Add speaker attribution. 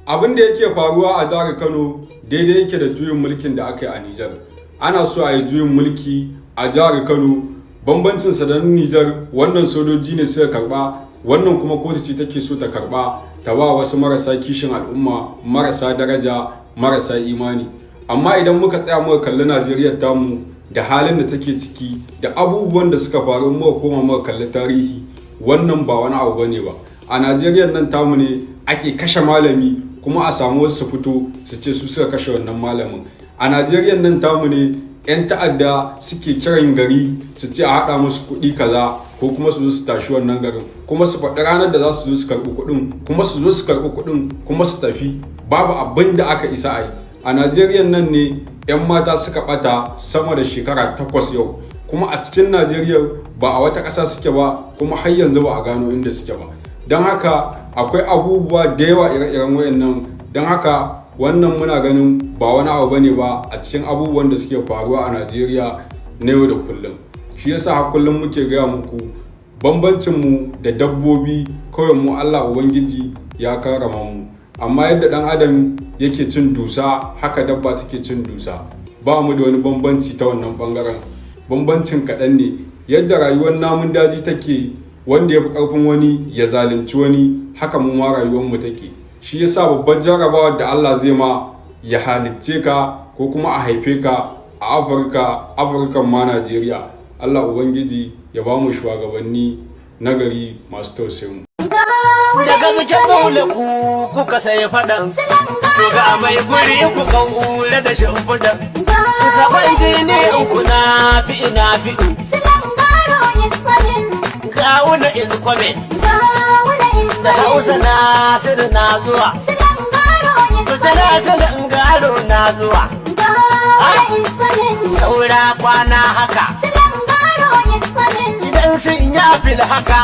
Speaker 1: Abin da yake faruwa a jihar Kano daidai yake da juyin mulkin da aka yi a Niger. Ana so a yi juyin mulki a jihar Kano, bambancin sa da Niger, wannan sojoji ne suka karba, wannan kuma kotu ce take so ta karba ta ba wasu marasa kishin al'umma, marasa daraja, marasa imani. Amma idan muka tsaya muka kalli Najeriya tamu da halin da take ciki da abubuwan da suka faru, muka koma muka kalli tarihi, wannan ba wani abu bane ba. A Najeriya nan tamu ne ake kashe malami kuma a samu wasu su fito su ce su suka kashe wannan malamin. A Najeriya nan tamu ne 'yan ta'adda suke kiran gari su ce a haɗa musu kuɗi kaza ko kuma su zo su tashi wannan garin, kuma su faɗi ranar da za su zo su karɓi kuɗin, kuma su zo su karɓi kuɗin kuma su tafi. Babu abin da aka isa a yi. A Najeriya nan ne 'yan mata suka ɓata sama da shekara 8 yau, kuma a cikin Najeriya ba a wata ƙasa suke ba, kuma har yanzu ba a gano inda suke ba. Don haka akwai abubuwa da yawa ire-iren wayannan. Don haka wannan muna ganin ba wani abu bane ba a cikin abubuwan da suke faruwa a Najeriya na yau da kullum. Shi yasa har kullum muke gaya muku bambancin mu da dabbobi kawai mu Allah Ubangiji ya karama mu. Amma yadda dan adam yake cin dusa haka dabba take cin dusa. Ba mu da wani bambanci ta wannan bangaren. Bambancin kaɗan ne. Yadda rayuwar namun daji take, wanda ya fi ƙarfin wani ya zalunci wani, haka mu ma rayuwar mu take. Shi yasa babbar jarrabawar da Allah zai ma ya halicce ka ko kuma a haife ka a Afirka ma Najeriya. Allah Ubangiji ya ba mu shugabanni nagari masu tausayin mu.
Speaker 2: Daga zuke dole ku kuka sai faɗan, to ga mai guri ku kan hure da shimfiɗan. Saban jini ku na fi Gawuna is coming. Da Hausa na sir na zuwa. Tutala silin garo na zuwa. Saura kwana haka. Idan sun ya fil haka.